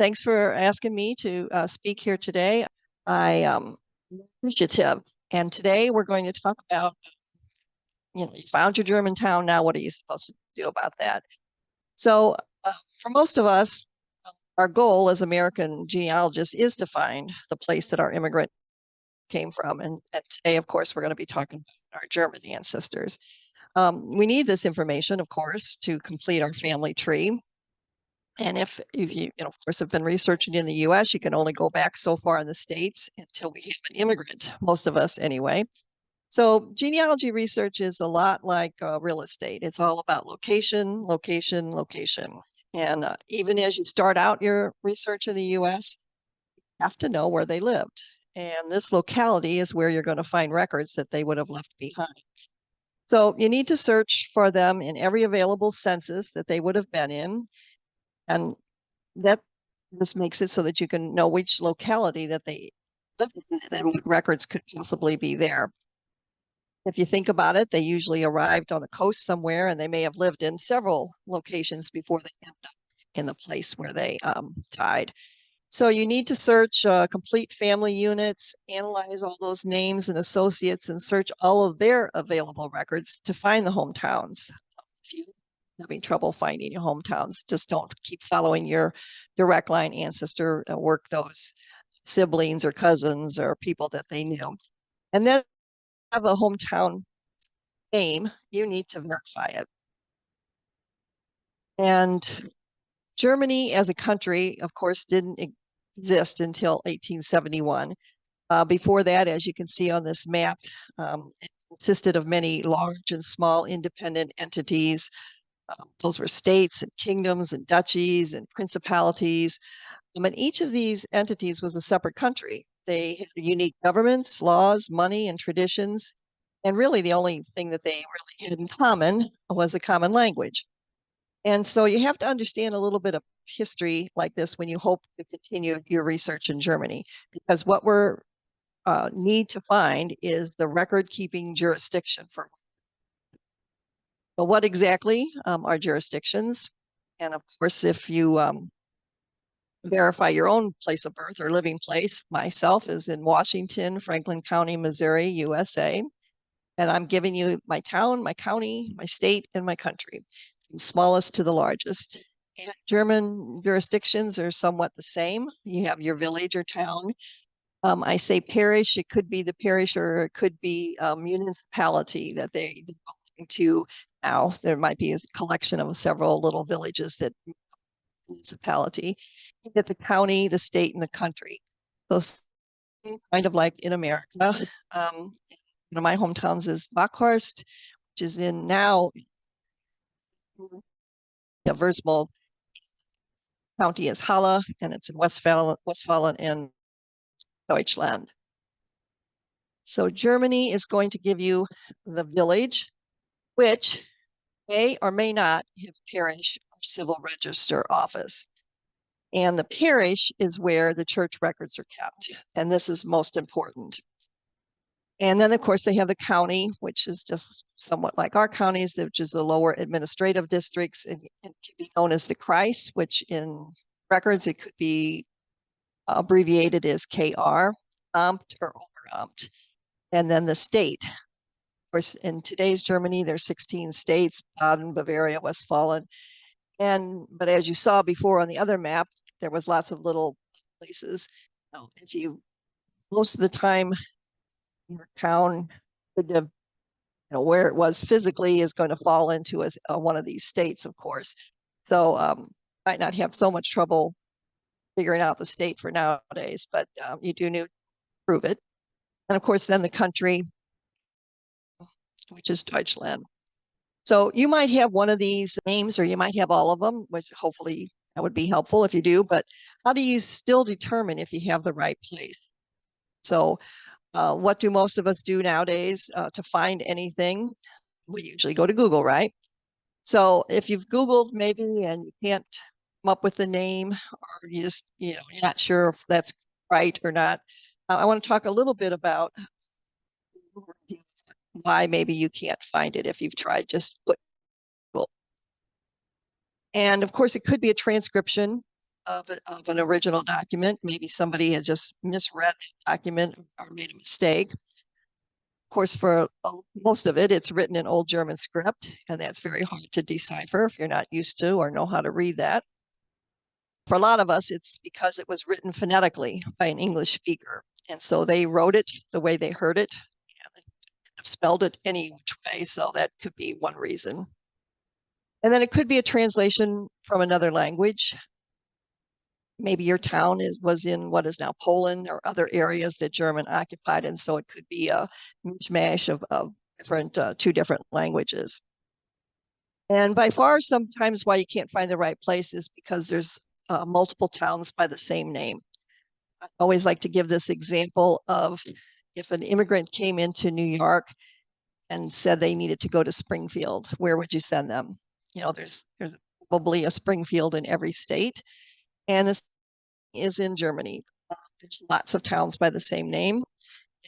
Thanks for asking me to speak here today. I am appreciative. And today we're going to talk about, you found your Germantown. Now, what are you supposed to do about that? So, for most of us, our goal as American genealogists is to find the place that our immigrant came from. And today, of course, we're going to be talking about our German ancestors. We need this information, of course, to complete our family tree. And if you, of course, have been researching in the US, you can only go back so far in the States until we have an immigrant, most of us anyway. So genealogy research is a lot like real estate. It's all about location, location, location. And even as you start out your research in the US, you have to know where they lived. And this locality is where you're going to find records that they would have left behind. So you need to search for them in every available census that they would have been in. And that this makes it so that you can know which locality that they lived in and what records could possibly be there. If you think about it, they usually arrived on the coast somewhere and they may have lived in several locations before they ended up in the place where they died. So you need to search complete family units, analyze all those names and associates, and search all of their available records to find the hometowns. If you having trouble finding your hometowns, just don't keep following your direct line ancestor, work those siblings or cousins or people that they knew. And then have a hometown name, you need to verify it. And Germany as a country, of course, didn't exist until 1871. Before that, as you can see on this map, it consisted of many large and small independent entities. Those were states and kingdoms and duchies and principalities. And each of these entities was a separate country. They had unique governments, laws, money, and traditions. And really, the only thing that they really had in common was a common language. And so you have to understand a little bit of history like this when you hope to continue your research in Germany, because what we're need to find is the record keeping jurisdiction for. But what exactly are jurisdictions? And of course, if you verify your own place of birth or living place, myself is in Washington, Franklin County, Missouri, USA. And I'm giving you my town, my county, my state, and my country, from smallest to the largest. And German jurisdictions are somewhat the same. You have your village or town. I say parish, it could be the parish or it could be a municipality that they belong to now. There might be a collection of several little villages that municipality. You get the county, the state, and the country. So kind of like in America. One of my hometowns is Bockhorst, which is in now Würzburg. County is Halle, and it's in Westfalen and Deutschland. So Germany is going to give you the village, which may or may not have parish or civil register office. And the parish is where the church records are kept. And this is most important. And then, of course, they have the county, which is just somewhat like our counties, which is the lower administrative districts. And it can be known as the Kreis, which in records, it could be abbreviated as KR, Amt or Oberamt. And then the state. Of course, in today's Germany, there's 16 states, Baden, Bavaria, Westfalen. But as you saw before on the other map, there was lots of little places. If you, most of the time, your town could have, where it was physically is going to fall into one of these states, of course. So might not have so much trouble figuring out the state for nowadays, but you do need to prove it. And of course, then the country, which is Deutschland. So you might have one of these names, or you might have all of them, which hopefully that would be helpful if you do. But how do you still determine if you have the right place? So what do most of us do nowadays to find anything? We usually go to Google, right? So if you've Googled maybe and you can't come up with the name, or you just, you're not sure if that's right or not, I want to talk a little bit about why maybe you can't find it if you've tried just put Google. And of course, it could be a transcription. of an original document. Maybe somebody had just misread the document or made a mistake. Of course, for most of it, it's written in Old German script, and that's very hard to decipher if you're not used to or know how to read that. For a lot of us, it's because it was written phonetically by an English speaker. And so they wrote it the way they heard it and spelled it any which way. So that could be one reason. And then it could be a translation from another language. Maybe your town was in what is now Poland or other areas that German occupied. And so it could be a mishmash of different, two different languages. And by far, sometimes why you can't find the right place is because there's multiple towns by the same name. I always like to give this example of if an immigrant came into New York and said they needed to go to Springfield, where would you send them? You know, there's probably a Springfield in every state, and this is in Germany. There's lots of towns by the same name, and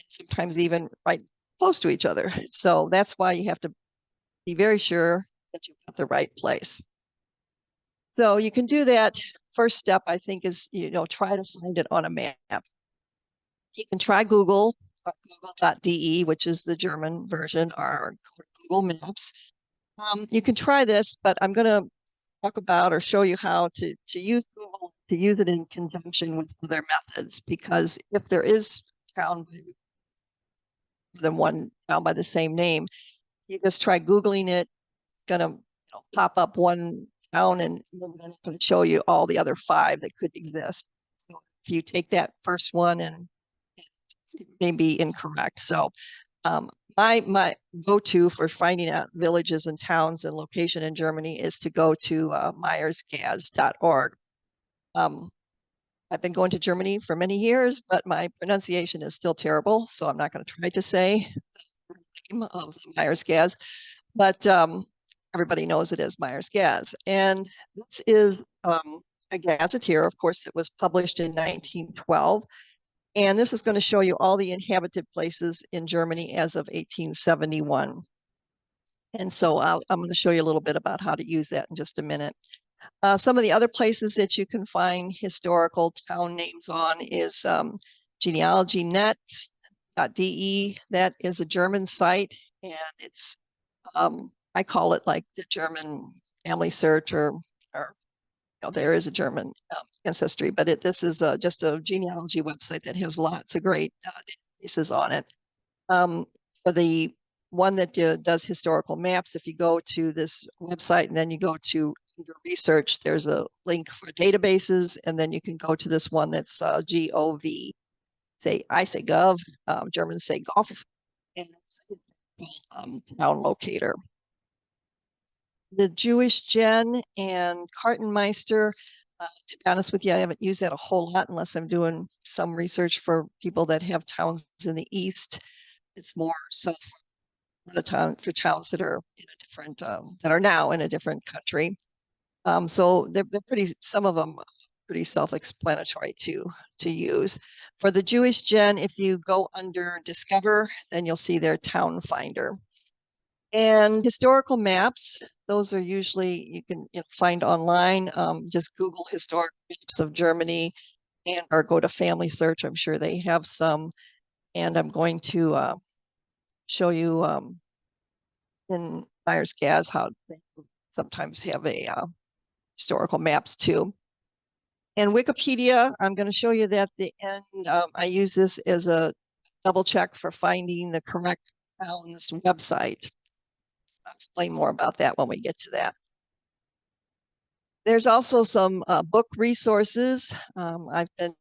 sometimes even right close to each other. So that's why you have to be very sure that you've got the right place. So you can do that. First step, I think, is try to find it on a map. You can try Google or google.de, which is the German version, or Google Maps. You can try this, but I'm going to talk about or show you how to use Google, to use it in conjunction with other methods, because if there is town more than one town by the same name, you just try Googling it, it's going to pop up one town and then it's going to show you all the other five that could exist. So if you take that first one and it may be incorrect. So my go-to for finding out villages and towns and location in Germany is to go to myersgaz.org. I've been going to Germany for many years, but my pronunciation is still terrible, so I'm not going to try to say the name of Myers-Gaz, but everybody knows it as Myers-Gaz. And this is a gazetteer, of course, it was published in 1912. And this is going to show you all the inhabited places in Germany as of 1871. And so I'm going to show you a little bit about how to use that in just a minute. Some of the other places that you can find historical town names on is genealogynets.de. That is a German site, and it's I call it like the German family search, or there is a German ancestry, but this is just a genealogy website that has lots of great databases on it. For the one that does historical maps, if you go to this website and then you go to research, there's a link for databases, and then you can go to this one that's GOV. I say gov, Germans say golf, and it's town locator. The Jewish Gen and Kartenmeister, to be honest with you, I haven't used that a whole lot unless I'm doing some research for people that have towns in the East. It's more so for towns that are in a different, that are now in a different country. So they're pretty, some of them pretty self-explanatory to use. For the Jewish Gen, if you go under Discover, then you'll see their Town Finder. And historical maps, those are usually you can find online. Just Google historic maps of Germany or go to Family Search. I'm sure they have some. And I'm going to show you in Myers-Gaz how they sometimes have a historical maps too. And Wikipedia, I'm going to show you that at the end. I use this as a double check for finding the correct town's website. I'll explain more about that when we get to that. There's also some book resources. I've been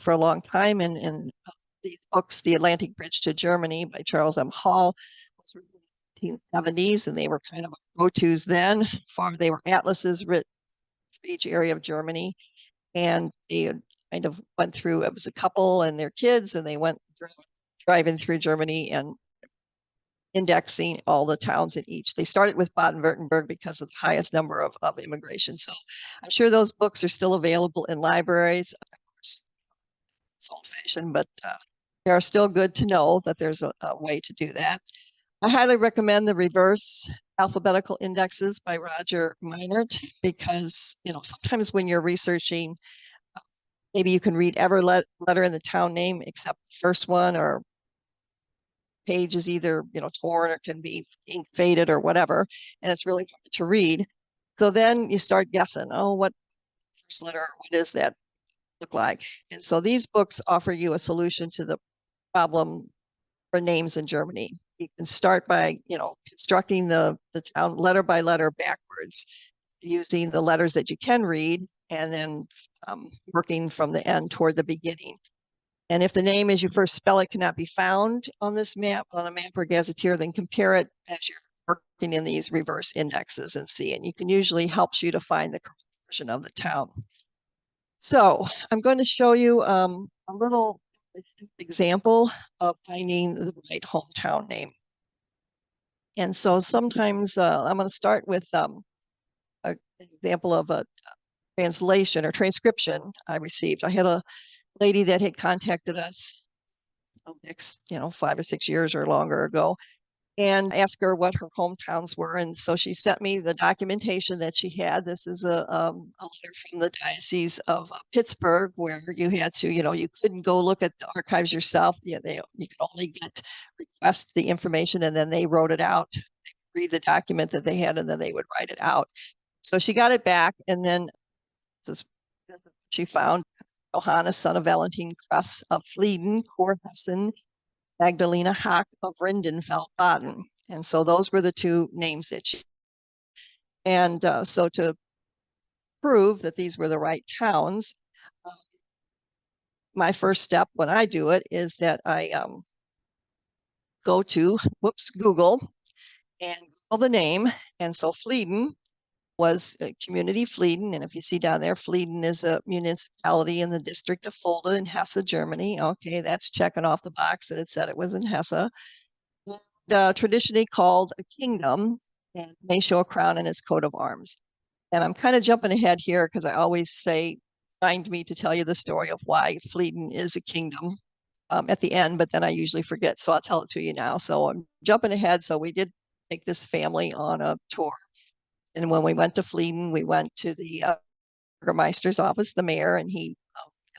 for a long time in these books, The Atlantic Bridge to Germany by Charles M. Hall, was written in the 1870s, and they were kind of go-tos then. They were atlases written for each area of Germany, and they kind of went through, it was a couple and their kids, and they went driving through Germany and indexing all the towns in each. They started with Baden-Württemberg because of the highest number of immigration. So I'm sure those books are still available in libraries. Of course, it's old-fashioned, but they are still good to know that there's a way to do that. I highly recommend the reverse alphabetical indexes by Roger Minert because, sometimes when you're researching, maybe you can read every letter in the town name except the first one, or page is either, torn or can be ink faded or whatever, and it's really hard to read. So then you start guessing, oh, what first letter, what is that look like? And so these books offer you a solution to the problem for names in Germany. You can start by, constructing the town letter by letter backwards, using the letters that you can read, and then working from the end toward the beginning. And if the name as you first spell it cannot be found on this map, on a map or gazetteer, then compare it as you're working in these reverse indexes and see. And you can usually helps you to find the correct version of the town. So I'm going to show you a little example of finding the right hometown name. And so sometimes I'm going to start with an example of a translation or transcription I received. I had a lady that had contacted us next, 5 or 6 years or longer ago, and asked her what her hometowns were. And so she sent me the documentation that she had. This is a letter from the Diocese of Pittsburgh, where you had to, you couldn't go look at the archives yourself. You could only request the information, and then they wrote it out, read the document that they had, and then they would write it out. So she got it back, and then she found Johannes, son of Valentin Kress of Flieden, Kurhessen, Magdalena Hack of Rindenfeld, Baden. And so those were the two names that she. And so to prove that these were the right towns, my first step when I do it is that I go to Google and Google the name. And so Flieden was Community Flieden. And if you see down there, Flieden is a municipality in the district of Fulda in Hesse, Germany. Okay, that's checking off the box that it said it was in Hesse. Traditionally called a kingdom, and may show a crown in its coat of arms. And I'm kind of jumping ahead here because I always say, remind me to tell you the story of why Flieden is a kingdom at the end, but then I usually forget. So I'll tell it to you now. So I'm jumping ahead. So we did take this family on a tour. And when we went to Flieden, we went to the Burgermeister's office, the mayor, and he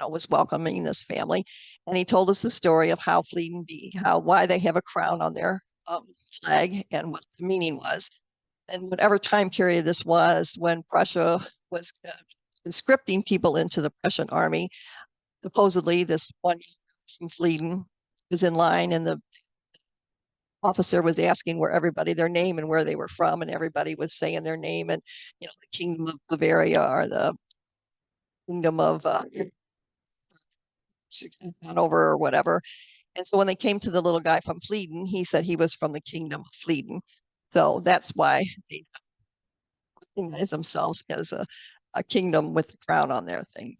was welcoming this family. And he told us the story of how Flieden why they have a crown on their flag and what the meaning was. And whatever time period this was, when Prussia was conscripting people into the Prussian army, supposedly this one from Flieden was in line, and the officer was asking where everybody their name and where they were from, and everybody was saying their name, and the Kingdom of Bavaria or the Kingdom of Hanover or whatever. And so when they came to the little guy from Flieden, he said he was from the Kingdom of Flieden. So that's why they recognize themselves as a kingdom with the crown on their thing.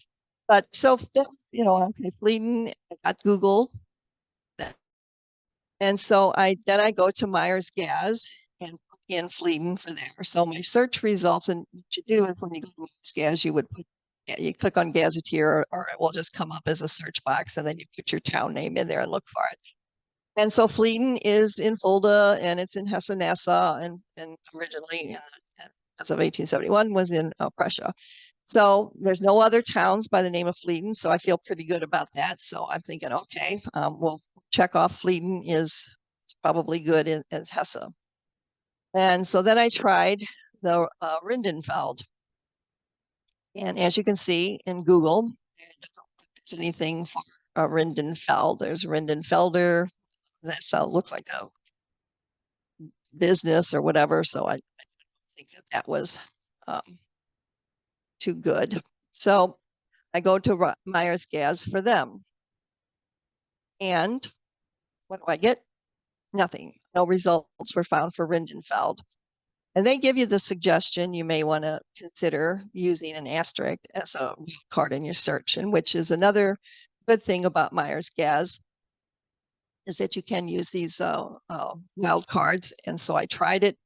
But so that was, okay, Flieden, I got Google. And so I go to Myers-Gaz and put in Flieden for there. So my search results, and what you do is when you go to Myers-Gaz, you click on Gazetteer, or it will just come up as a search box, and then you put your town name in there and look for it. And so Flieden is in Fulda, and it's in Hessen-Nassau, and originally, as of 1871, was in Prussia. So there's no other towns by the name of Flieden, so I feel pretty good about that. So I'm thinking, okay, we'll check off Flieden is probably good as Hesse. And so then I tried the Rindenfeld. And as you can see in Google, there's anything for Rindenfeld. There's Rindenfelder. That looks like a business or whatever. So I think that was too good. So I go to Myers-Gaz for them. And what do I get? Nothing. No results were found for Rindenfeld. And they give you the suggestion you may want to consider using an asterisk as a card in your search, and which is another good thing about Myers-Gaz, is that you can use these wild cards. And so I tried it,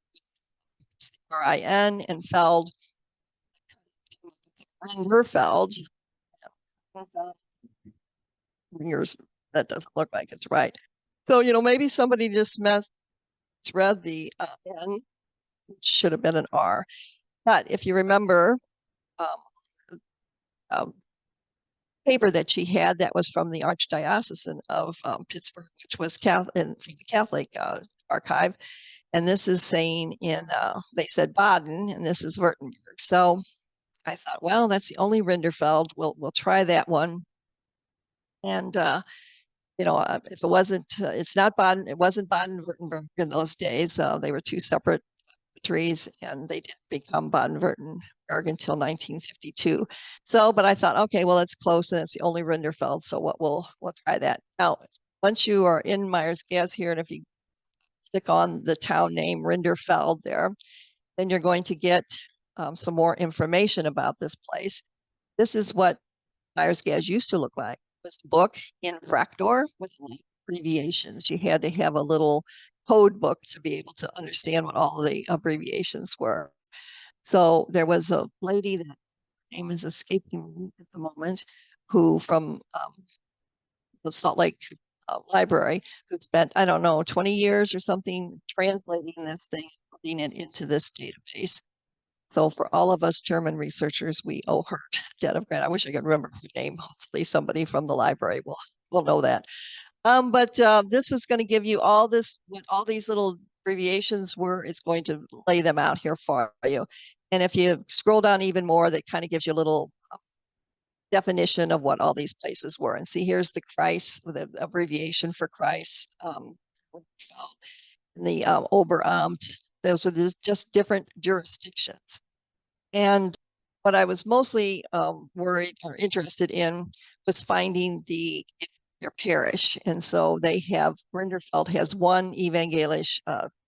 R-I-N and Feld, Rinderfeld. Yours, that doesn't look like it's right. So, maybe somebody just read the N, which should have been an R. But if you remember, um, um, paper that she had that was from the Archdiocese of Pittsburgh, which was Catholic, from the Catholic archive. And this is saying they said Baden, and this is Württemberg. So I thought, well, that's the only Rinderfeld. We'll try that one. And if it wasn't, it's not Baden. It wasn't Baden-Württemberg in those days. They were two separate countries, and they didn't become Baden-Württemberg until 1952. So, but I thought, okay, well, it's close, and it's the only Rinderfeld. So what we'll try that. Now, once you are in Myers-Gaz here, and if you click on the town name Rinderfeld there, then you're going to get some more information about this place. This is what Myers-Gaz used to look like. It was a book in Fraktur with abbreviations. You had to have a little code book to be able to understand what all the abbreviations were. So there was a lady that name is escaping me at the moment, who from the Salt Lake Library, who spent, I don't know, 20 years or something translating this thing, putting it into this database. So for all of us German researchers, we owe her a debt of gratitude. I wish I could remember her name. Hopefully somebody from the library will know that. But this is going to give you all this, what all these little abbreviations were. It's going to lay them out here for you. And if you scroll down even more, that kind of gives you a little definition of what all these places were. And see, here's the Kreis, with the abbreviation for Kreis, and the Oberamt. Those are just different jurisdictions. And what I was mostly worried or interested in was finding their parish. And so they have, Rinderfeld has one evangelisch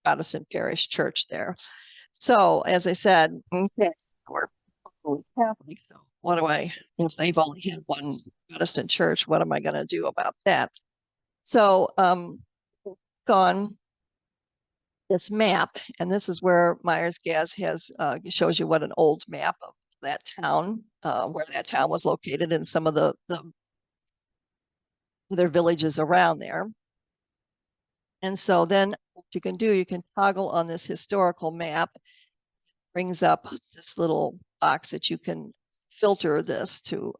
Protestant parish church there. So as I said, okay, we're Catholic, so what do if they've only had one Protestant church, what am I going to do about that? So on this map, and this is where Myers-Gaz shows you what an old map of that town, where that town was located, and some of the other villages around there. And so then what you can do, you can toggle on this historical map, brings up this little box that you can filter this to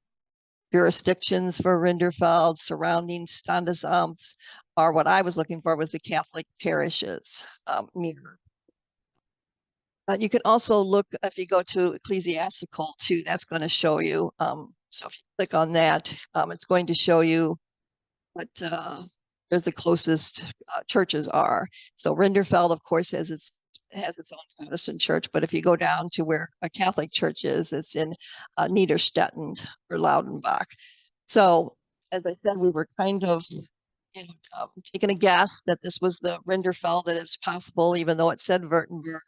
jurisdictions for Rinderfeld, surrounding Standesamts, or what I was looking for was the Catholic parishes near. You can also look, if you go to ecclesiastical too, that's going to show you. So if you click on that, it's going to show you what the closest churches are. So Rinderfeld, of course, has its own Protestant church, but if you go down to where a Catholic church is, it's in Niederstetten or Laudenbach. So as I said, we were kind of taking a guess that this was the Rinderfeld, that it's possible, even though it said Württemberg.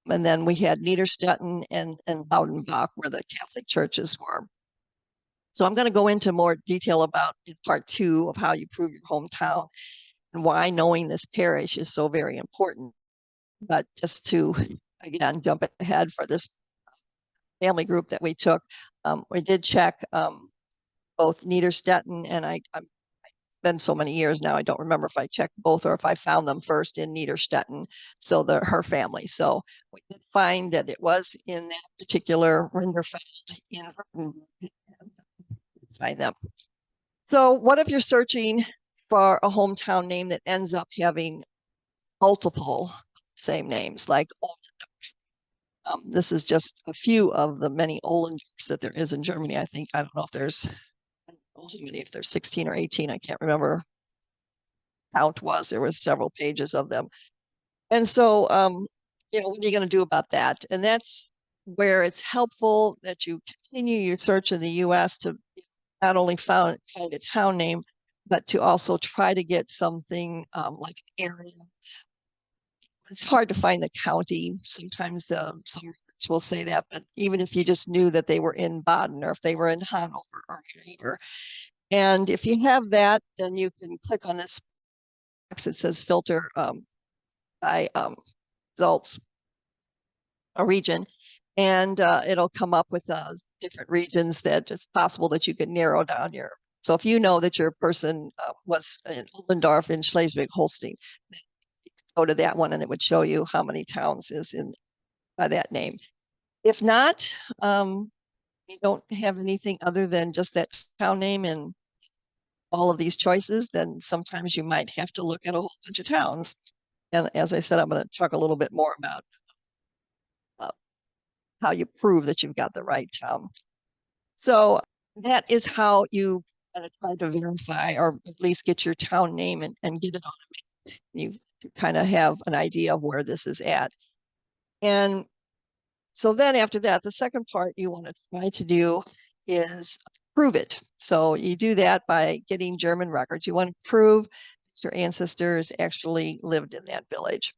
And then we had Niederstetten and Laudenbach, where the Catholic churches were. So I'm going to go into more detail about in part 2 of how you prove your hometown and why knowing this parish is so very important. But just to, again, jump ahead for this family group that we took, we did check both Niederstetten, and I've been so many years now, I don't remember if I checked both or if I found them first in Niederstetten, so her family. So we did find that it was in that particular Rinderfeld in Württemberg. Find them. So what if you're searching for a hometown name that ends up having multiple same names, like this is just a few of the many Ollendorfs that there is in Germany. I think, I don't know if there's, I don't know how many, if there's 16 or 18, I can't remember. Count was, there was several pages of them. And so, what are you going to do about that? And that's where it's helpful that you continue your search in the US to not only find a town name, but to also try to get something like area. It's hard to find the county. Sometimes some will say that, but even if you just knew that they were in Baden or if they were in Hanover or whatever. And if you have that, then you can click on this box that says filter by results, a region, and it'll come up with different regions that it's possible that you can narrow down your. So if you know that your person was in Ollendorf in Schleswig-Holstein, go to that one and it would show you how many towns is in by that name. If not, you don't have anything other than just that town name and all of these choices, then sometimes you might have to look at a whole bunch of towns. And as I said, I'm going to talk a little bit more about uh, how you prove that you've got the right town. So that is how you try to verify or at least get your town name and get it on. You kind of have an idea of where this is at. And so then after that, the second part you want to try to do is prove it. So you do that by getting German records. You want to prove that your ancestors actually lived in that village.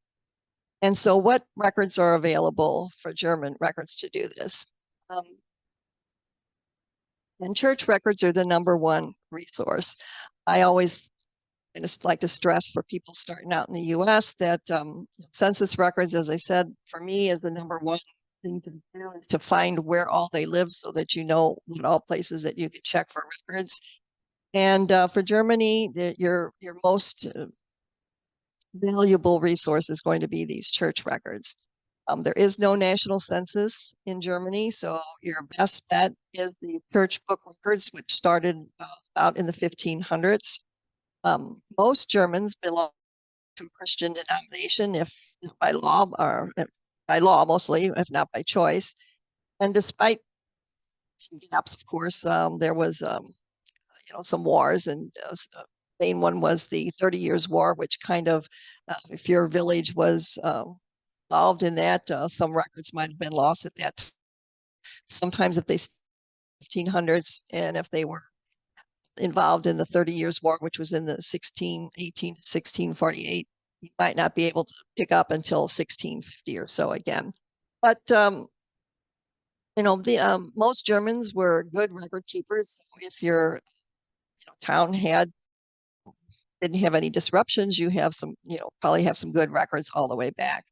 And so what records are available for German records to do this? And church records are the number one resource. I always just like to stress for people starting out in the US that census records, as I said, for me is the number one thing to do to find where all they live so that you know what all places that you can check for records. And for Germany, your most valuable resource is going to be these church records. There is no national census in Germany, so your best bet is the church book records, which started out in the 1500s. Most Germans belong to a Christian denomination, if by law, or by law mostly, if not by choice. And despite some gaps, of course, there was some wars, and the main one was the 30 Years' War, which kind of, if your village was involved in that, some records might have been lost at that time. Sometimes if they 1500s, and if they were involved in the 30 Years' War, which was in the 1618 to 1648, you might not be able to pick up until 1650 or so again. But the most Germans were good record keepers. So if your town didn't have any disruptions, you have some, probably have some good records all the way back.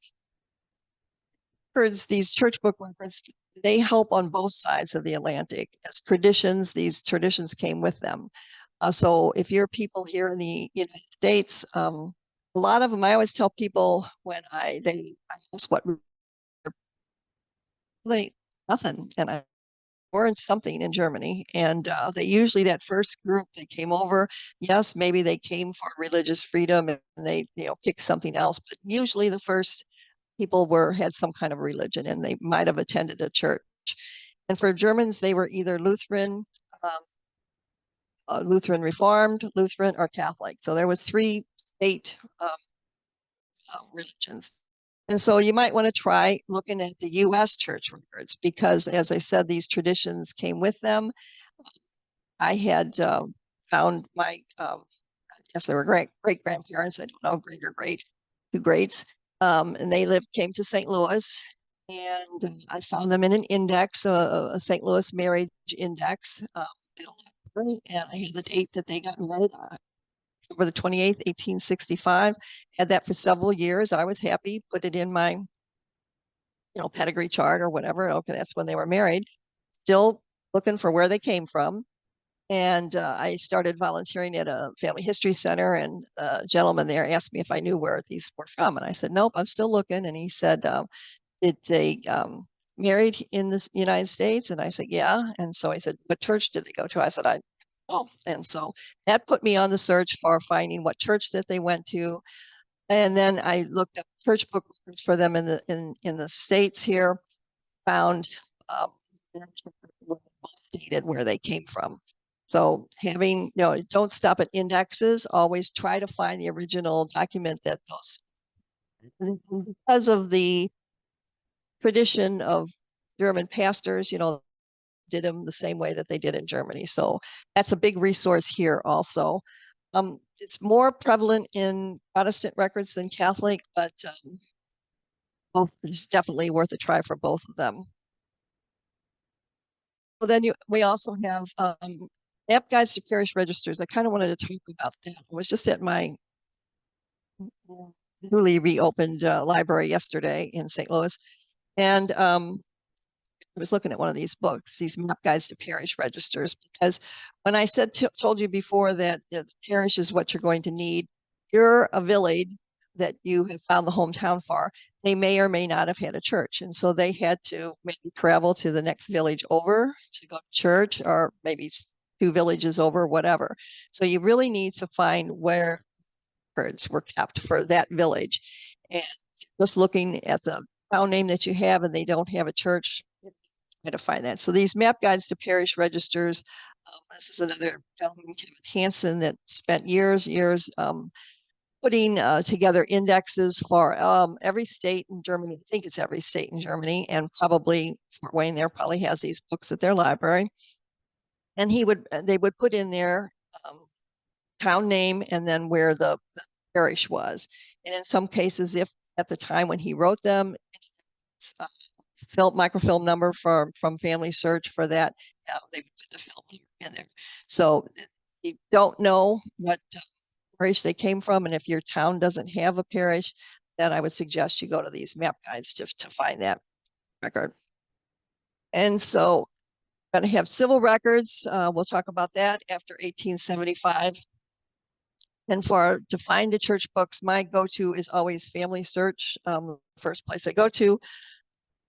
Records, these church book records, they help on both sides of the Atlantic. As traditions, these traditions came with them. So if you're people here in the United States, a lot of them, I always tell people when I ask what they nothing, and I learned something in Germany, and they usually that first group that came over, yes, maybe they came for religious freedom and they picked something else, but usually the first people had some kind of religion and they might have attended a church. And for Germans, they were either Lutheran Reformed, Lutheran, or Catholic. So there was three state religions. And so you might want to try looking at the U.S. church records because, as I said, these traditions came with them. I had found my, I guess they were great grandparents. I don't know, great or great, two greats, and they came to St. Louis, and I found them in an index, a St. Louis marriage index, and I had the date that they got married, October the 28th, 1865. Had that for several years. I was happy, put it in my, pedigree chart or whatever. Okay, that's when they were married. Still looking for where they came from. And I started volunteering at a family history center, and a gentleman there asked me if I knew where these were from. And I said, nope, I'm still looking. And he said, did they married in the United States? And I said, yeah. And so he said, what church did they go to? I said, oh. And so that put me on the search for finding what church that they went to. And then I looked up church book records for them in the States here, found stated where they came from. So don't stop at indexes, always try to find the original document that because of the tradition of German pastors, did them the same way that they did in Germany. So that's a big resource here also. It's more prevalent in Protestant records than Catholic, but it's definitely worth a try for both of them. Well, then we also have map guides to parish registers. I kind of wanted to talk about that. I was just at my newly reopened library yesterday in St. Louis, and I was looking at one of these books, these map guides to parish registers, because when I told you before that the parish is what you're going to need, you're a village that you have found the hometown for, they may or may not have had a church. And so they had to maybe travel to the next village over to go to church, or maybe two villages over, whatever. So you really need to find where records were kept for that village. And just looking at the town name that you have and they don't have a church, try to find that. So these map guides to parish registers, this is another gentleman, Kevin Hansen, that spent years putting together indexes for every state in Germany. I think it's every state in Germany, and probably Fort Wayne there probably has these books at their library. And they would put in their town name and then where the parish was. And in some cases, if at the time when he wrote them, microfilm number from Family Search for that, they would put the film in there. So you don't know what parish they came from, and if your town doesn't have a parish, then I would suggest you go to these map guides to find that record. And so going to have civil records. We'll talk about that after 1875. And to find the church books, my go-to is always Family Search, the first place I go to,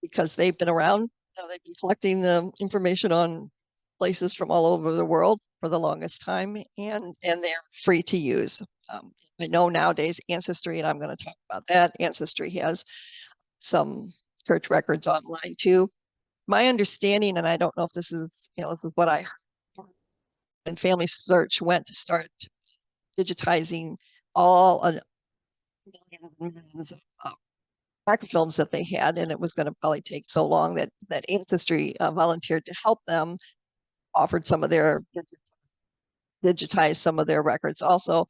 because they've been around. They've been collecting the information on places from all over the world for the longest time, and they're free to use. I know nowadays Ancestry, and I'm going to talk about that. Ancestry has some church records online too. My understanding, and I don't know if this is what I heard, and Family Search went to start digitizing all millions and millions of microfilms that they had, and it was going to probably take so long that Ancestry volunteered to help them, offered some of their digitize some of their records also.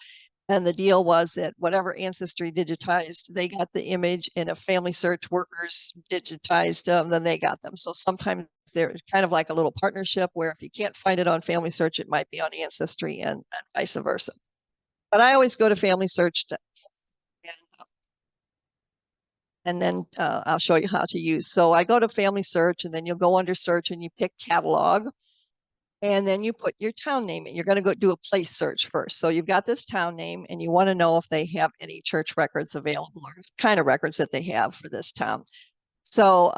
And the deal was that whatever Ancestry digitized, they got the image, and if Family Search workers digitized them, then they got them. So sometimes there's kind of like a little partnership where if you can't find it on Family Search, it might be on Ancestry, and vice versa. But I always go to Family Search and then I'll show you how to use. So I go to Family Search, and then you'll go under search and you pick catalog, and then you put your town name in. You're going to go do a place search first. So you've got this town name, and you want to know if they have any church records available, or kind of records that they have for this town. So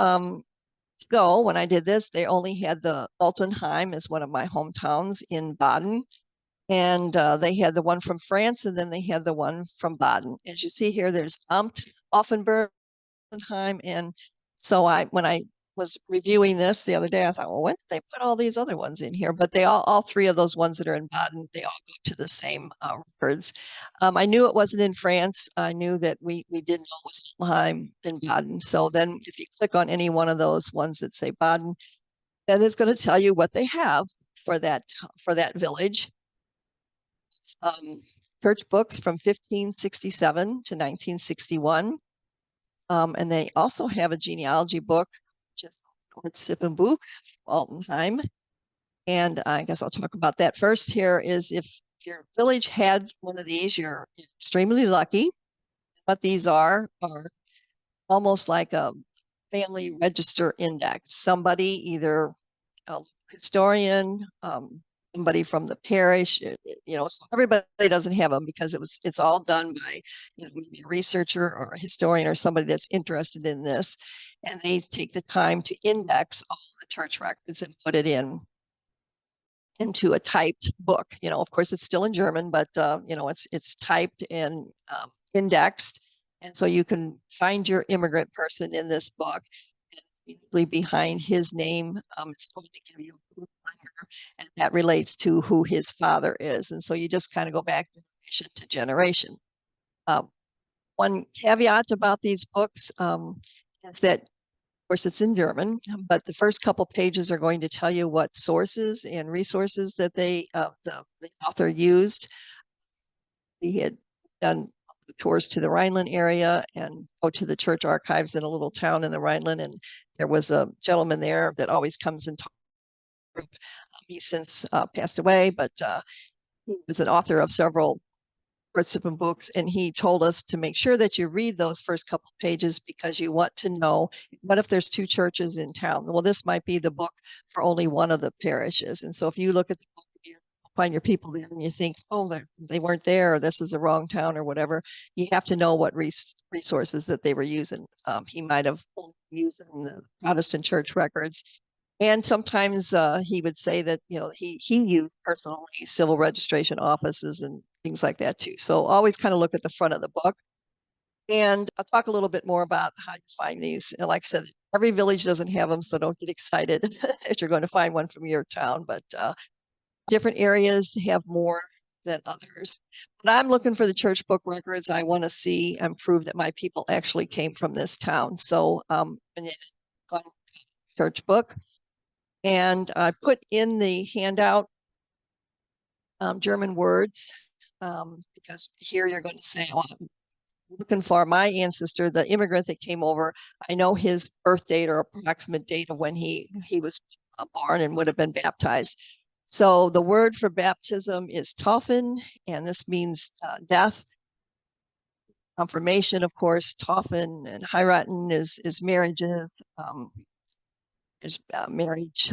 when I did this, they only had the Altenheim as one of my hometowns in Baden. And they had the one from France, and then they had the one from Baden. As you see here, there's Amt, Offenburg, and so when I was reviewing this the other day, I thought, well, when did they put all these other ones in here? But they all three of those ones that are in Baden, they all go to the same records. I knew it wasn't in France. I knew that we did know it was Altenheim in Baden. So then if you click on any one of those ones that say Baden, then it's going to tell you what they have for that village. Church books from 1567 to 1961. And they also have a genealogy book, just Wurth Altenheim. And I guess I'll talk about that first. Here is if your village had one of these, you're extremely lucky. What these are almost like a family register index. Somebody, either a historian, somebody from the parish, so everybody doesn't have them because it's all done by, maybe a researcher or a historian or somebody that's interested in this, and they take the time to index all the church records and put it into a typed book. Of course, it's still in German, but it's typed and indexed, and so you can find your immigrant person in this book. Usually behind his name, it's going to give you a number, and that relates to who his father is. And so you just kind of go back generation to generation. One caveat about these books is that, of course, it's in German, but the first couple pages are going to tell you what sources and resources that the author used. He had done tours to the Rhineland area and go to the church archives in a little town in the Rhineland, and there was a gentleman there that always comes and talks. He's since passed away, but he was an author of several participant books, and he told us to make sure that you read those first couple of pages because you want to know, what if there's two churches in town? Well, this might be the book for only one of the parishes. And so if you look at the book, find your people there and you think, oh, they weren't there, or this is the wrong town or whatever, you have to know what resources that they were using. He might have used the Protestant church records. And sometimes he would say that, he used personally civil registration offices and things like that too. So always kind of look at the front of the book. And I'll talk a little bit more about how you find these. And like I said, every village doesn't have them, so don't get excited that you're going to find one from your town. But different areas have more than others. But I'm looking for the church book records. I want to see and prove that my people actually came from this town. So church book. And I put in the handout German words because here you're going to say, oh, I'm looking for my ancestor, the immigrant that came over. I know his birth date or approximate date of when he was born and would have been baptized. So the word for baptism is Taufen, and this means death. Confirmation, of course, Taufen, and heiraten is marriages. There's marriage,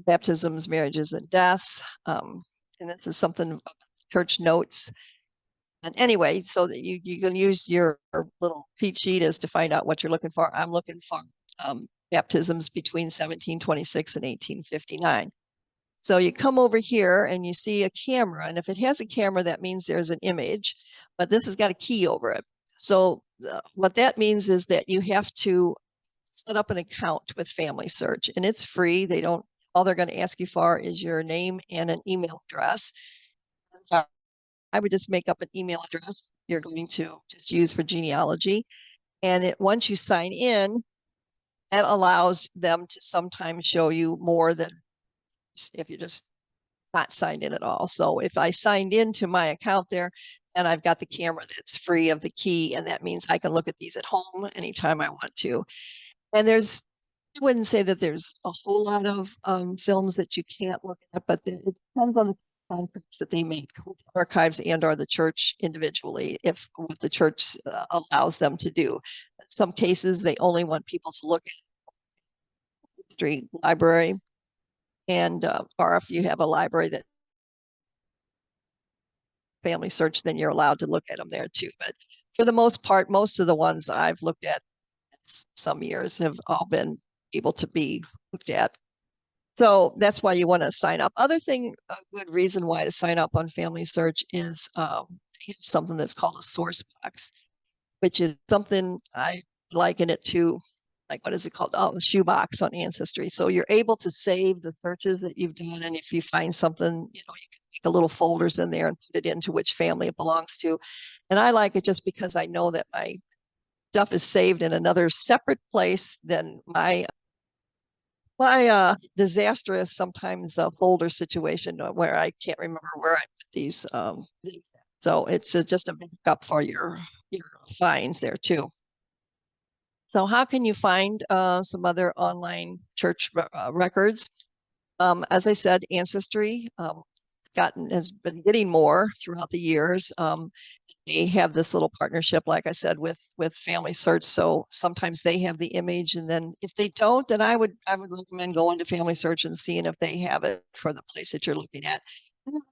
baptisms, marriages, and deaths. And this is something church notes. And anyway, so that you can use your little cheat sheet as to find out what you're looking for. I'm looking for baptisms between 1726 and 1859. So you come over here and you see a camera, and if it has a camera, that means there's an image, but this has got a key over it. So what that means is that you have to set up an account with Family Search, and it's free. All they're going to ask you for is your name and an email address. I would just make up an email address you're going to just use for genealogy. And once you sign in, that allows them to sometimes show you more than if you're just not signed in at all. So if I signed into my account there, then I've got the camera that's free of the key, and that means I can look at these at home anytime I want to. And I wouldn't say that there's a whole lot of films that you can't look at, but it depends on the contracts that they make, archives and/or the church individually, if what the church allows them to do. In some cases, they only want people to look at the street library, and or if you have a library that Family Search, then you're allowed to look at them there too. But for the most part, most of the ones I've looked at some years have all been able to be looked at. So that's why you want to sign up. A good reason why to sign up on Family Search is something that's called a source box, which is something I liken it to, like, what is it called? Oh, a shoebox on Ancestry. So you're able to save the searches that you've done. And if you find something, you can make a little folders in there and put it into which family it belongs to. And I like it just because I know that my stuff is saved in another separate place than my disastrous sometimes folder situation where I can't remember where I put these things. So it's just a backup for your finds there too. So how can you find some other online church records? As I said, Ancestry has been getting more throughout the years. They have this little partnership, like I said, with Family Search. So sometimes they have the image, and then if they don't, then I would recommend going to Family Search and seeing if they have it for the place that you're looking at.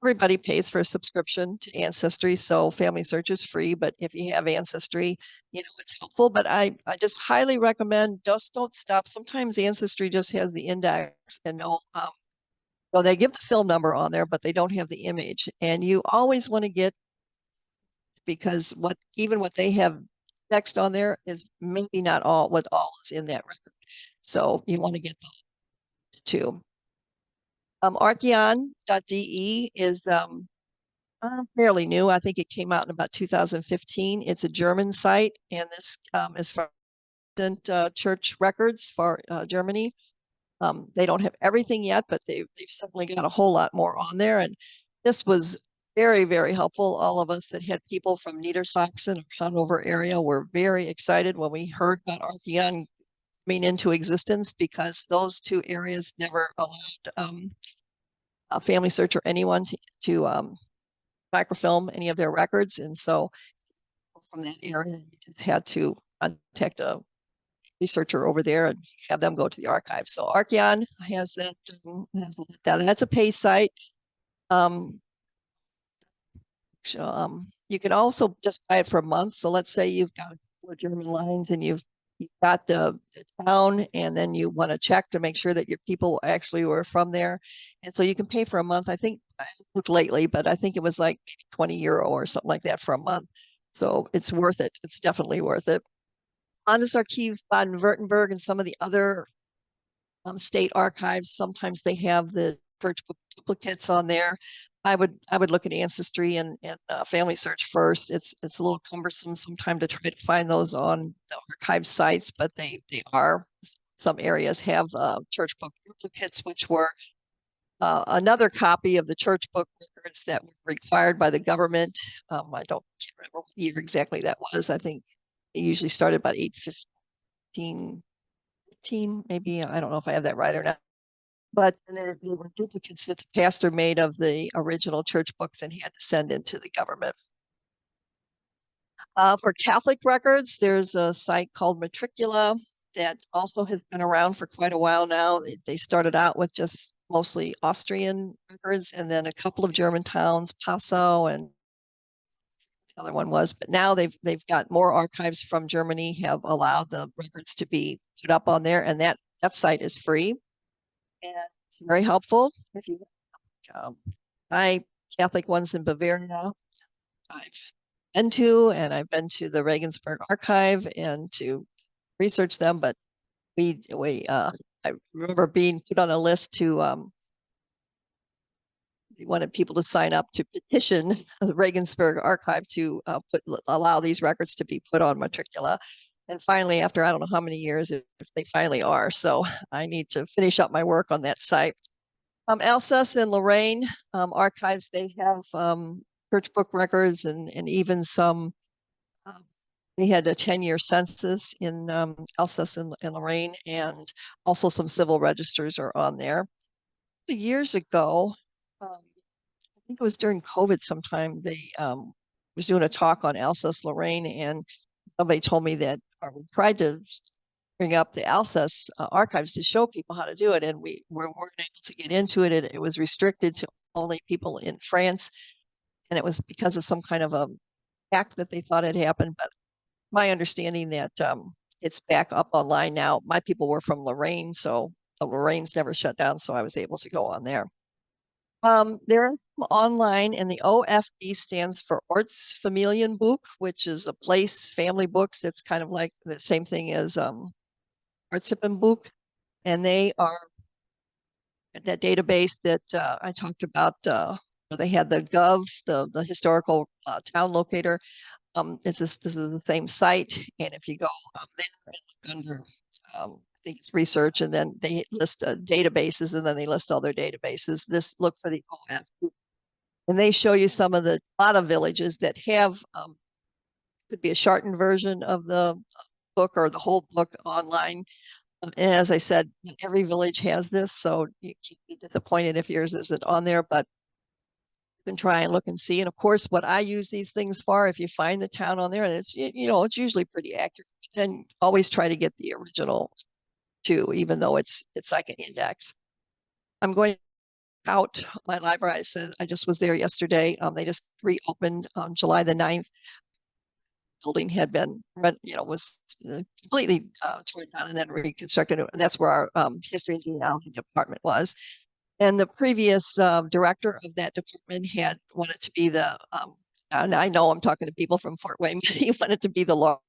Everybody pays for a subscription to Ancestry, so Family Search is free. But if you have Ancestry, it's helpful. But I just highly recommend, just don't stop. Sometimes Ancestry just has the index and no. Well, they give the film number on there, but they don't have the image. And you always want to get, because even what they have text on there is maybe not what all is in that record. So you want to get the two. Archeon.de is fairly new. I think it came out in about 2015. It's a German site, and this is for church records for Germany. They don't have everything yet, but they've certainly got a whole lot more on there. And this was very, very helpful. All of us that had people from Niedersachsen or Hanover area were very excited when we heard about Archeon coming into existence, because those two areas never allowed a Family Search or anyone to microfilm any of their records. And so from that area, you just had to contact a researcher over there and have them go to the archives. So Archeon has that, and that's a pay site. You can also just buy it for a month. So let's say you've got a couple of German lines and you've got the town, and then you want to check to make sure that your people actually were from there. And so you can pay for a month. I think I looked lately, but I think it was like maybe 20 euro or something like that for a month. So it's worth it. It's definitely worth it. Landesarchiv Baden-Württemberg and some of the other state archives, sometimes they have the church book duplicates on there. I would look at Ancestry and Family Search first. It's a little cumbersome sometimes to try to find those on the archive sites, but they are. Some areas have church book duplicates, which were another copy of the church book records that were required by the government. I don't remember what year exactly that was. I think it usually started about 815, maybe. I don't know if I have that right or not. But there were duplicates that the pastor made of the original church books and he had to send into the government. For Catholic records, there's a site called Matricula that also has been around for quite a while now. They started out with just mostly Austrian records and then a couple of German towns, Passau and the other one was, but now they've got more archives from Germany have allowed the records to be put up on there, and that site is free and it's very helpful if you buy Catholic ones in Bavaria. I've been to, and I've been to the Regensburg archive and to research them, but I remember being put on a list to we wanted people to sign up to petition the Regensburg archive to allow these records to be put on Matricula. And finally, after I don't know how many years, if they finally are. So I need to finish up my work on that site. Alsace and Lorraine archives, they have church book records and even some, we had a 10-year census in Alsace and Lorraine, and also some civil registers are on there. Years ago, I think it was during COVID sometime, they was doing a talk on Alsace-Lorraine, and somebody told me that, or we tried to bring up the Alsace archives to show people how to do it, and we weren't able to get into it. It was restricted to only people in France, and it was because of some kind of a hack that they thought had happened. But my understanding that it's back up online now. My people were from Lorraine, so the Lorraine's never shut down, so I was able to go on there. There is some online, and the OFB stands for Ortsfamilienbuch, which is a place, family books. It's kind of like the same thing as Ortsippenbuch, and they are that database that I talked about. Where they had the Gov, the historical town locator. This is the same site, and if you go there and look under, I think it's research, and then they list databases, and then they list all their databases. This look for the OF, and they show you some of the lot of villages that have could be a shortened version of the book or the whole book online. And as I said, every village has this, so you can't be disappointed if yours isn't on there, but you can try and look and see. And of course, what I use these things for, if you find the town on there, and it's it's usually pretty accurate, then always try to get the original too, even though it's like an index. I'm going out my library. I just was there yesterday. They just reopened on July the 9th. Building had been, was completely torn down and then reconstructed. And that's where our history and genealogy department was. And the previous director of that department had wanted to be the, and I know I'm talking to people from Fort Wayne, he wanted to be the law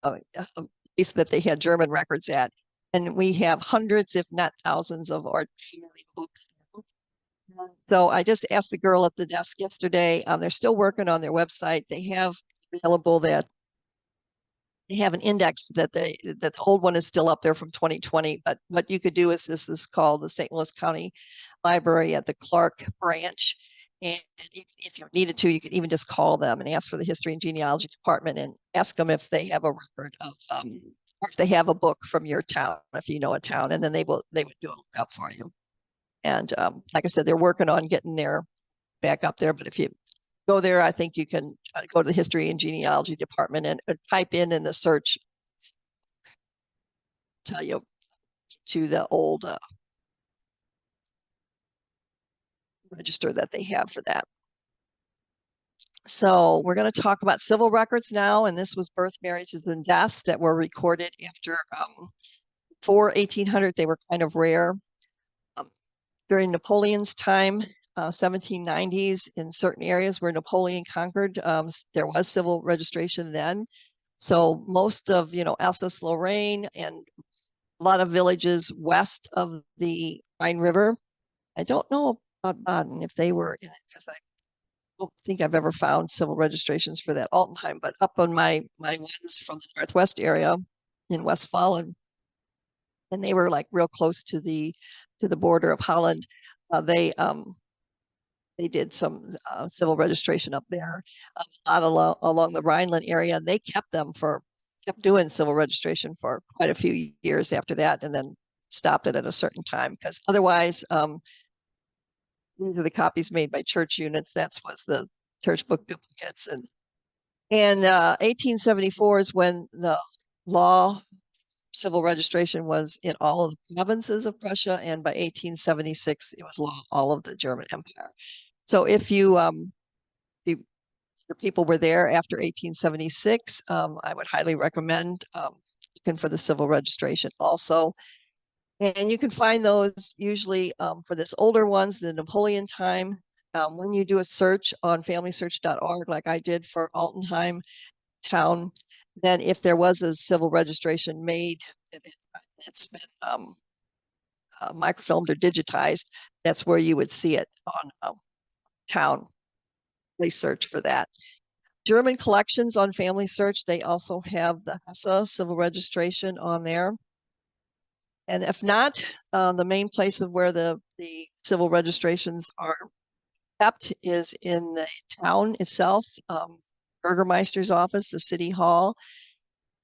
place that they had German records at. And we have hundreds, if not thousands, of art books. So I just asked the girl at the desk yesterday. They're still working on their website. They have available that they have an index that the old one is still up there from 2020. But what you could do is this is called the St. Louis County Library at the Clark branch. And if you needed to, you could even just call them and ask for the history and genealogy department and ask them if they have a record of or if they have a book from your town, if you know a town, and then they would do a lookup for you. And like I said, they're working on getting their back up there. But if you go there, I think you can go to the history and genealogy department and type in the search, tell you to the old register that they have for that. So we're going to talk about civil records now, and this was birth, marriages, and deaths that were recorded after before 1800. They were kind of rare. Um, During Napoleon's time, 1790s, in certain areas where Napoleon conquered, there was civil registration then. So most of, Alsace-Lorraine and a lot of villages west of the Rhine River. I don't know about Baden if they were in it because I don't think I've ever found civil registrations for that Altenheim, but up on my ones from the Northwest area in Westfalen, and they were like real close to the border of Holland. They did some civil registration up there, out along the Rhineland area, and they kept doing civil registration for quite a few years after that, and then stopped it at a certain time because otherwise, these are the copies made by church units. That's was the church book duplicates, and 1874 is when the law civil registration was in all of the provinces of Prussia, and by 1876 it was law all of the German Empire. So if your people were there after 1876, I would highly recommend looking for the civil registration also. And you can find those usually for this older ones, the Napoleon time. When you do a search on familysearch.org, like I did for Altenheim town, then if there was a civil registration made, it's been microfilmed or digitized, that's where you would see it on town. Please search for that. German collections on Family Search, they also have the Hesse civil registration on there. And if not, the main place of where the civil registrations are kept is in the town itself, Burgermeister's office, the city hall.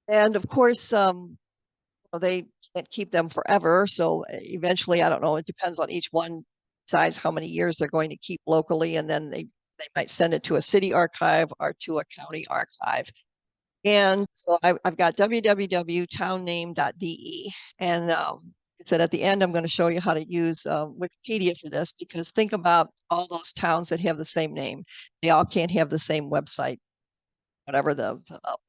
And of course, they can't keep them forever. So eventually, I don't know, it depends on each one decides how many years they're going to keep locally. And then they might send it to a city archive or to a county archive. And so I've got www.townname.de. And I said at the end, I'm going to show you how to use Wikipedia for this, because think about all those towns that have the same name. They all can't have the same website, whatever the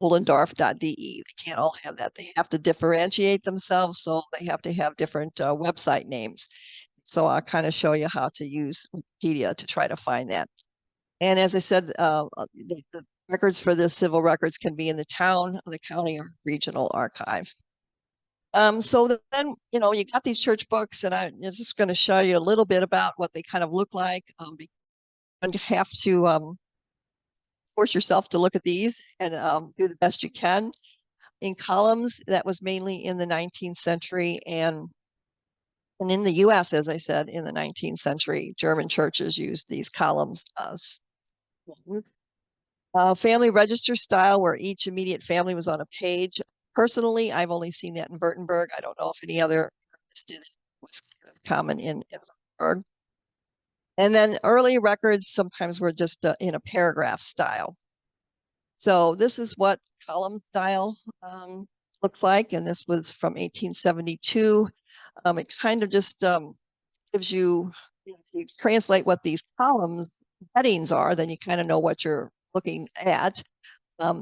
Ullendorf.de. They can't all have that. They have to differentiate themselves, so they have to have different website names. So I'll kind of show you how to use Wikipedia to try to find that. And as I said, the records for the civil records can be in the town, the county, or regional archive. So then, you got these church books, and I'm just going to show you a little bit about what they kind of look like. You have to force yourself to look at these and do the best you can. In columns, that was mainly in the 19th century, and in the US, as I said, in the 19th century, German churches used these columns. Family register style, where each immediate family was on a page. Personally, I've only seen that in Württemberg. I don't know if any other did it. Was common in Württemberg. And then early records sometimes were just in a paragraph style. So this is what column style looks like, and this was from 1872. It kind of just gives you, if you translate what these columns headings are, then you kind of know what you're looking at.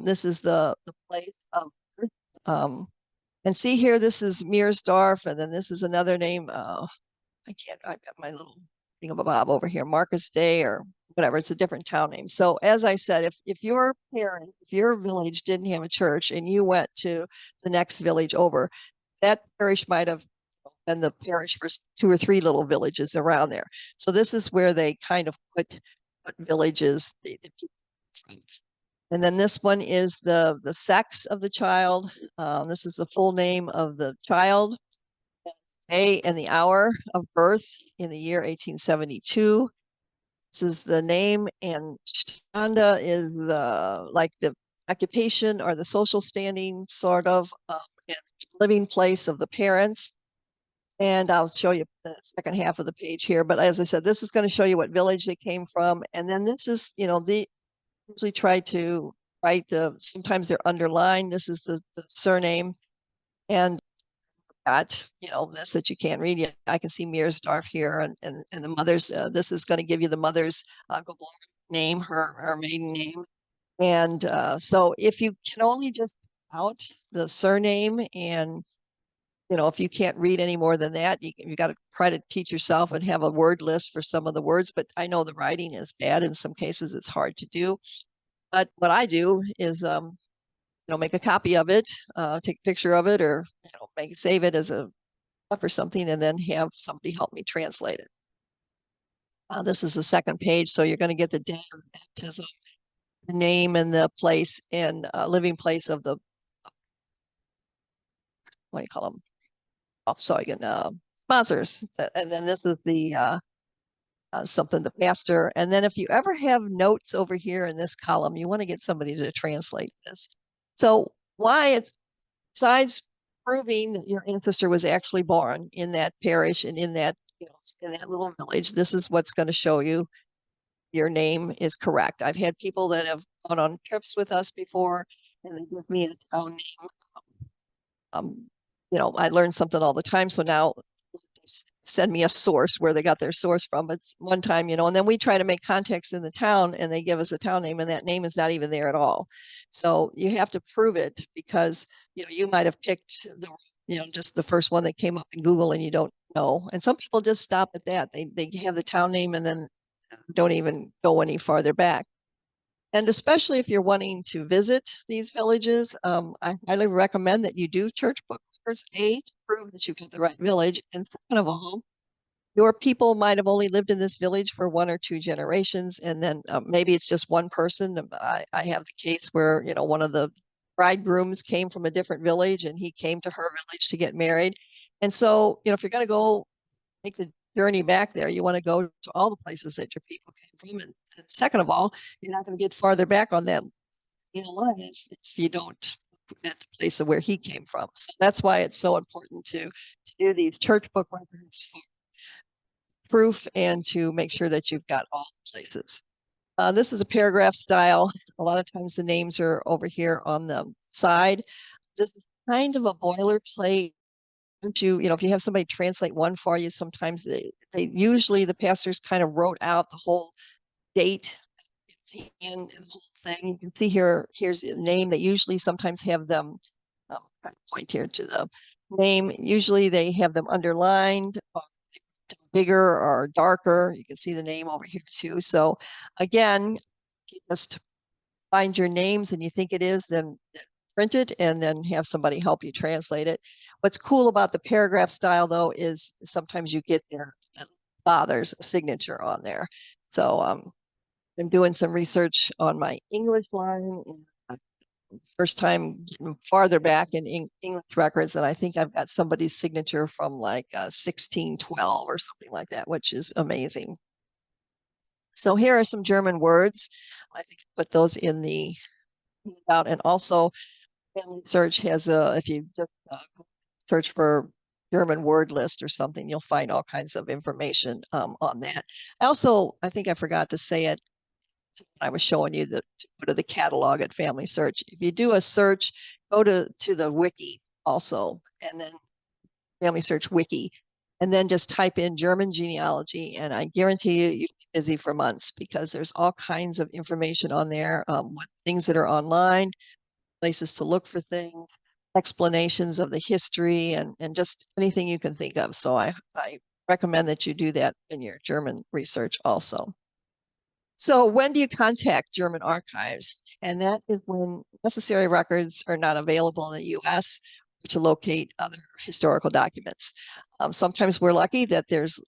This is the place of, and see here, this is Meersdorf, and then this is another name. I've got my little thingamabob over here, Marcus Day or whatever. It's a different town name. So as I said, if your village didn't have a church and you went to the next village over, that parish might have been the parish for two or three little villages around there. So this is where they kind of put what villages the people from. And then this one is the sex of the child. This is the full name of the child, day and the hour of birth in the year 1872. This is the name, and Shanda is like the occupation or the social standing, sort of, and living place of the parents. And I'll show you the second half of the page here. But as I said, this is going to show you what village they came from. And then this is, they usually try to write sometimes they're underlined. This is the surname. And got, this that you can't read. I can see Meersdorf here, and the mother's, this is going to give you the mother's name, her maiden name. And so if you can only just out the surname, and if you can't read any more than that, you got to try to teach yourself and have a word list for some of the words. But I know the writing is bad. In some cases, it's hard to do. But what I do is, make a copy of it, take a picture of it, or save it as a or something, and then have somebody help me translate it. This is the second page, so you're going to get the date of the baptism, the name, and the place and living place of the, what do you call them? Oh, so I can sponsors, and then this is the something the pastor, and then if you ever have notes over here in this column, you want to get somebody to translate this. So why it's besides proving that your ancestor was actually born in that parish and in that in that little village, this is what's going to show you your name is correct. I've had people that have gone on trips with us before, and they give me a town name. Um, I learn something all the time, so now send me a source where they got their source from. But one time, and then we try to make contacts in the town, and they give us a town name, and that name is not even there at all. So you have to prove it, because you might have picked just the first one that came up in Google, and you don't know. And some people just stop at that. They have the town name and then don't even go any farther back. And especially if you're wanting to visit these villages, I highly recommend that you do church book records, A, to prove that you get the right village, and second of all, your people might have only lived in this village for 1 or 2 generations, and then maybe it's just one person. I have the case where one of the bridegrooms came from a different village, and he came to her village to get married. And so, if you're going to go make the journey back there, you want to go to all the places that your people came from. And second of all, you're not going to get farther back on that line if you don't at the place of where he came from. So that's why it's so important to do these church book records for proof and to make sure that you've got all the places. This is a paragraph style. A lot of times the names are over here on the side. This is kind of a boilerplate. If you have somebody translate one for you, sometimes they usually the pastors kind of wrote out the whole date and the whole thing. You can see here's the name. They usually sometimes have them, point here to the name. Usually they have them underlined, bigger or darker. You can see the name over here too. So again, you just find your names and you think it is, then print it and then have somebody help you translate it. What's cool about the paragraph style, though, is sometimes you get their father's signature on there. So I'm doing some research on my English line. First time getting farther back in English records, and I think I've got somebody's signature from like 1612 or something like that, which is amazing. So here are some German words. I think I put those in the out, and also Family Search has if you just search for German word list or something, you'll find all kinds of information on that. I think I forgot to say it. I was showing you to go to the catalog at Family Search. If you do a search, go to the wiki also, and then Family Search wiki, and then just type in German genealogy, and I guarantee you, you'll be busy for months, because there's all kinds of information on there, things that are online, places to look for things, explanations of the history, and just anything you can think of. So I recommend that you do that in your German research also. So when do you contact German archives? And that is when necessary records are not available in the US to locate other historical documents. Sometimes we're lucky that there's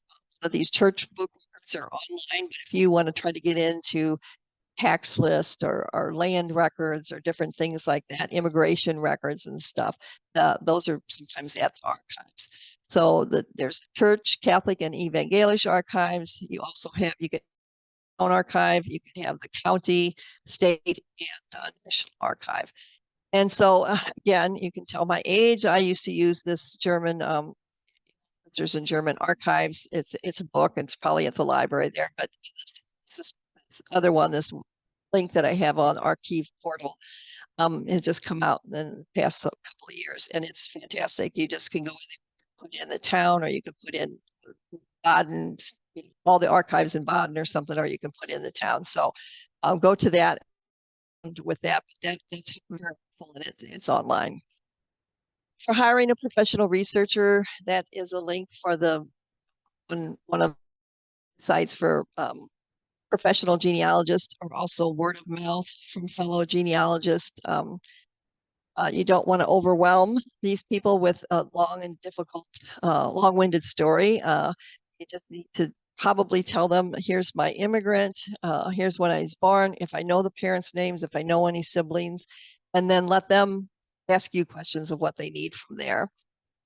these church book records are online, but if you want to try to get into tax list or land records or different things like that, immigration records and stuff, those are sometimes at the archives. So there's church, Catholic, and Evangelisch archives. You get own archive, you can have the county, state, and national archive. And so again, you can tell my age. I used to use this German there's in German archives. It's a book. It's probably at the library there, but this other one, this link that I have on Archive Portal, has just come out in the past couple of years, and it's fantastic. You just can go in, put in the town, or you can put in Baden, all the archives in Baden or something, or you can put in the town. So go to that with that. That's very helpful, and it's online. For hiring a professional researcher, that is a link for one of the sites for professional genealogists, or also word of mouth from fellow genealogists. You don't want to overwhelm these people with a long and difficult, long-winded story. You just need to probably tell them, here's my immigrant, here's when I was born, if I know the parents' names, if I know any siblings, and then let them ask you questions of what they need from there.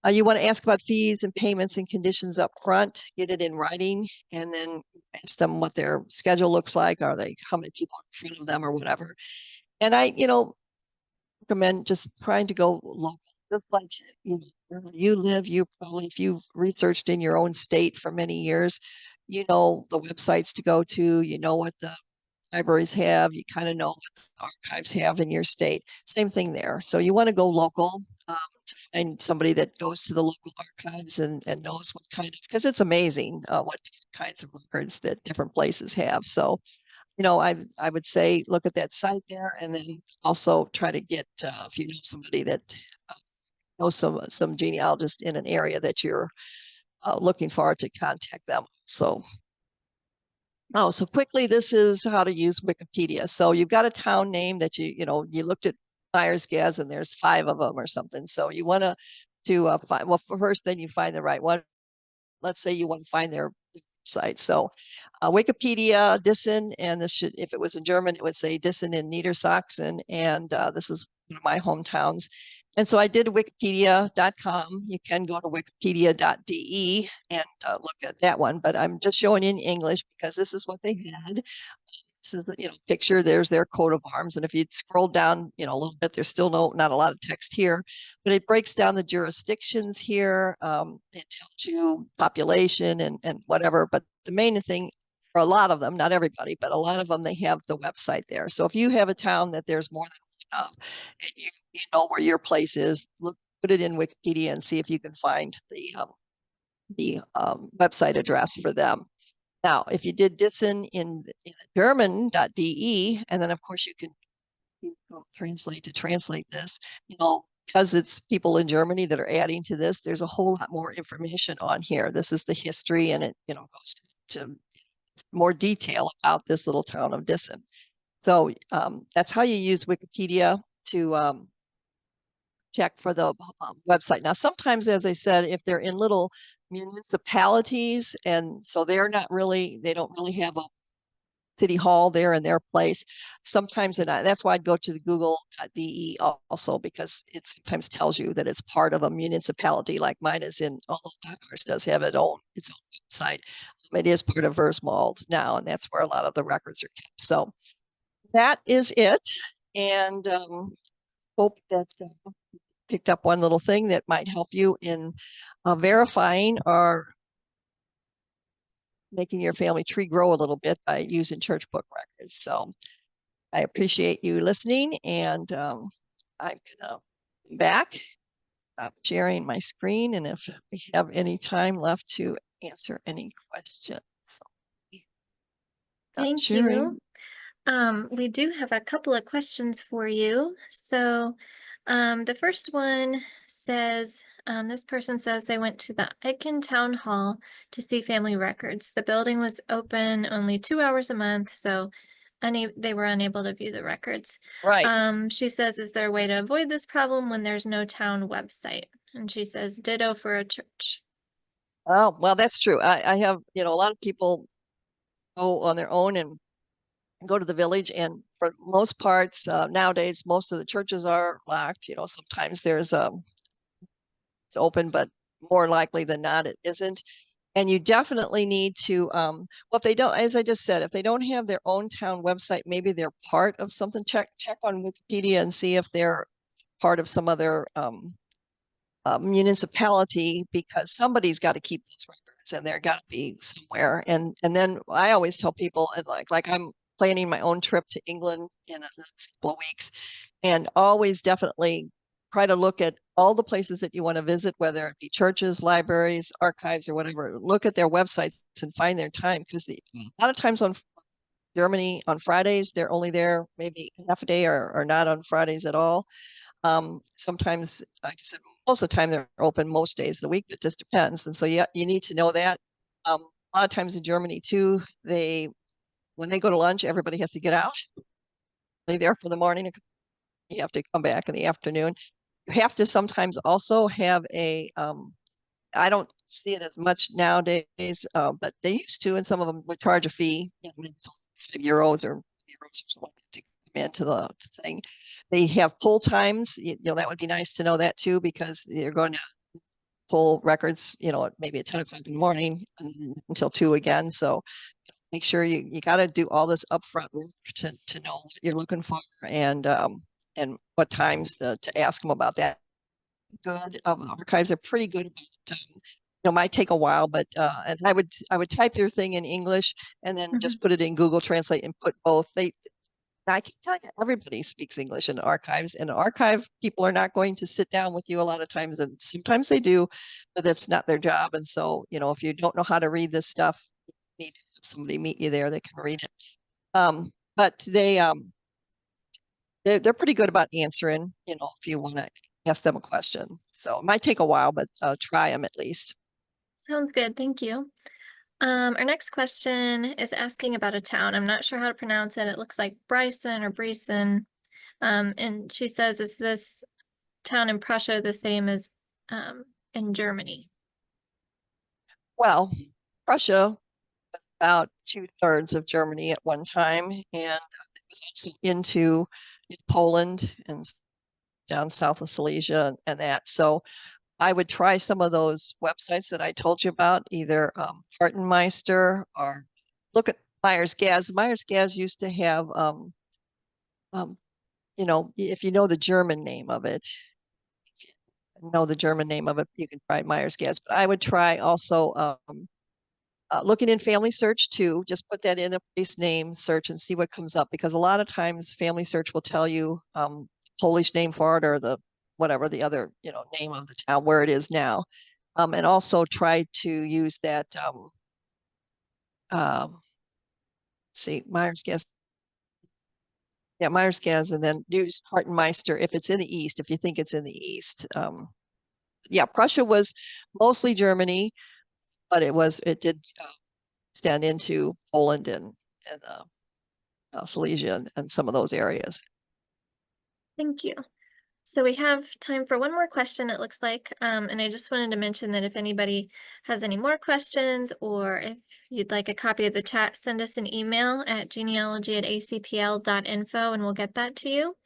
You want to ask about fees and payments and conditions up front, get it in writing, and then ask them what their schedule looks like. Are they, how many people are in front of them or whatever. And I, recommend just trying to go local. Just like where you live, you probably, if you've researched in your own state for many years, you know the websites to go to, you know what the libraries have, you kind of know what the archives have in your state. Same thing there. So you want to go local, to find somebody that goes to the local archives and knows what kind of, because it's amazing what different kinds of records that different places have. So I would say look at that site there, and then also try to get, if you know somebody that uh, knows some genealogist in an area that you're looking for, to contact them. So quickly, this is how to use Wikipedia. So you've got a town name that you looked at Myers-Gaz, and there's 5 of them or something. So you want to find, well, first, then you find the right one. Let's say you want to find their site. So Wikipedia, Dissen, and this should, if it was in German, it would say Dissen in Niedersachsen. And this is one of my hometowns. And so I did wikipedia.com. You can go to wikipedia.de and look at that one, but I'm just showing in English because this is what they had. This is the picture. There's their coat of arms, and if you scroll down a little bit, there's still not a lot of text here, but it breaks down the jurisdictions here. It tells you population and whatever, but the main thing for a lot of them, not everybody, but a lot of them, they have the website there. So if you have a town that there's more than one of, and you know where your place is, put it in Wikipedia and see if you can find the website address for them. Now, if you did Dissen in German.de, and then of course you can translate this, because it's people in Germany that are adding to this, there's a whole lot more information on here. This is the history, and it goes to more detail about this little town of Dissen. So that's how you use Wikipedia to check for the website. Now, sometimes, as I said, if they're in little municipalities, and so they don't really have a city hall there in their place. Sometimes, and that's why I'd go to the Google.de also, because it sometimes tells you that it's part of a municipality. Like mine is in, although Dockhurst does have its own website, it is part of Versmold now, and that's where a lot of the records are kept. So that is it, and hope that picked up one little thing that might help you in verifying or making your family tree grow a little bit by using church book records. So I appreciate you listening, and I'm gonna back, stop sharing my screen, and if we have any time left to answer any questions. So, Thank you. We do have a couple of questions for you. So, the first one says, this person says they went to the Aiken Town Hall to see family records. The building was open only 2 hours a month, so they were unable to view the records. right. She says, is there a way to avoid this problem when there's no town website? And she says, ditto for a church. Oh, well, that's true. I have, a lot of people go on their own and go to the village, and for most parts nowadays, most of the churches are locked. Sometimes it's open, but more likely than not, it isn't. And you definitely need to, well, if they don't, as I just said, if they don't have their own town website, maybe they're part of something. Check on Wikipedia and see if they're part of some other municipality, because somebody's got to keep those records, and they're got to be somewhere. And then I always tell people, like I'm planning my own trip to England in the next couple of weeks, and always definitely try to look at all the places that you want to visit, whether it be churches, libraries, archives, or whatever. Look at their websites and find their time because a lot of times on Germany on Fridays, they're only there maybe half a day or not on Fridays at all. Sometimes, like I said, most of the time they're open most days of the week. It just depends. And so you need to know that. A lot of times in Germany too, when they go to lunch, everybody has to get out. They're there for the morning. You have to come back in the afternoon. You have to sometimes also have I don't see it as much nowadays, but they used to, and some of them would charge a fee, maybe it's €5 or something like that to come into the thing. They have pull times, that would be nice to know that too, because you're going to pull records, maybe at 10 o'clock in the morning until 2 again. So make sure you got to do all this upfront work to know what you're looking for and what times to ask them about that. Good. Archives are pretty good about, might take a while, but and I would type your thing in English and then just put it in Google Translate and put both. I can tell you, everybody speaks English in archives, and archive people are not going to sit down with you a lot of times, and sometimes they do, but that's not their job. And so, if you don't know how to read this stuff, you need to have somebody meet you there that can read it. But they're pretty good about answering, if you want to ask them a question. So it might take a while, but try them at least. Sounds good. Thank you. Our next question is asking about a town. I'm not sure how to pronounce it. It looks like Bryson or Briesen. And she says, is this town in Prussia the same as in Germany? Well, Prussia was about 2/3 of Germany at one time, and it was also into Poland and down south of Silesia and that. So I would try some of those websites that I told you about, either Fartenmeister or look at Myers Gaz. Myers Gaz used to have, um, if you know the German name of it, you can try Myers Gaz. But I would try also looking in Family Search too. Just put that in a place name search and see what comes up, because a lot of times Family Search will tell you Polish name for it or the whatever the other name of the town where it is now. And also try to use that see Myers Gaz. Yeah, Myers Gaz, and then use Hartenmeister if it's in the east, if you think it's in the east. Yeah, Prussia was mostly Germany, but it did extend into Poland and Silesia and some of those areas. Thank you. So we have time for one more question, it looks like. And I just wanted to mention that if anybody has any more questions, or if you'd like a copy of the chat, send us an email at genealogy@acpl.info and we'll get that to you.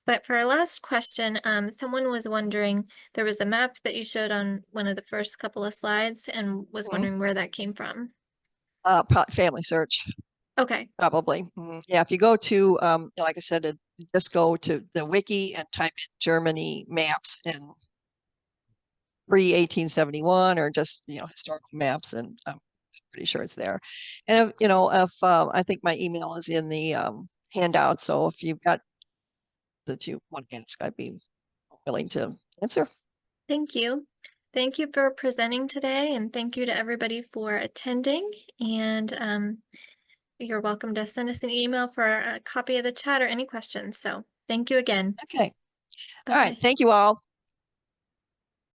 But for our last question, someone was wondering, there was a map that you showed on one of the first couple of slides and was wondering where that came from. Family Search. Okay. Probably. Yeah, if you go to, like I said, just go to the wiki and type in Germany maps and pre-1871 or just, historical maps, and I'm pretty sure it's there. And, if I think my email is in the handout, so if you've got that you want to ask, I'd be willing to answer. Thank you. Thank you for presenting today, and thank you to everybody for attending. And you're welcome to send us an email for a copy of the chat or any questions. So thank you again. Okay. All right. Thank you all.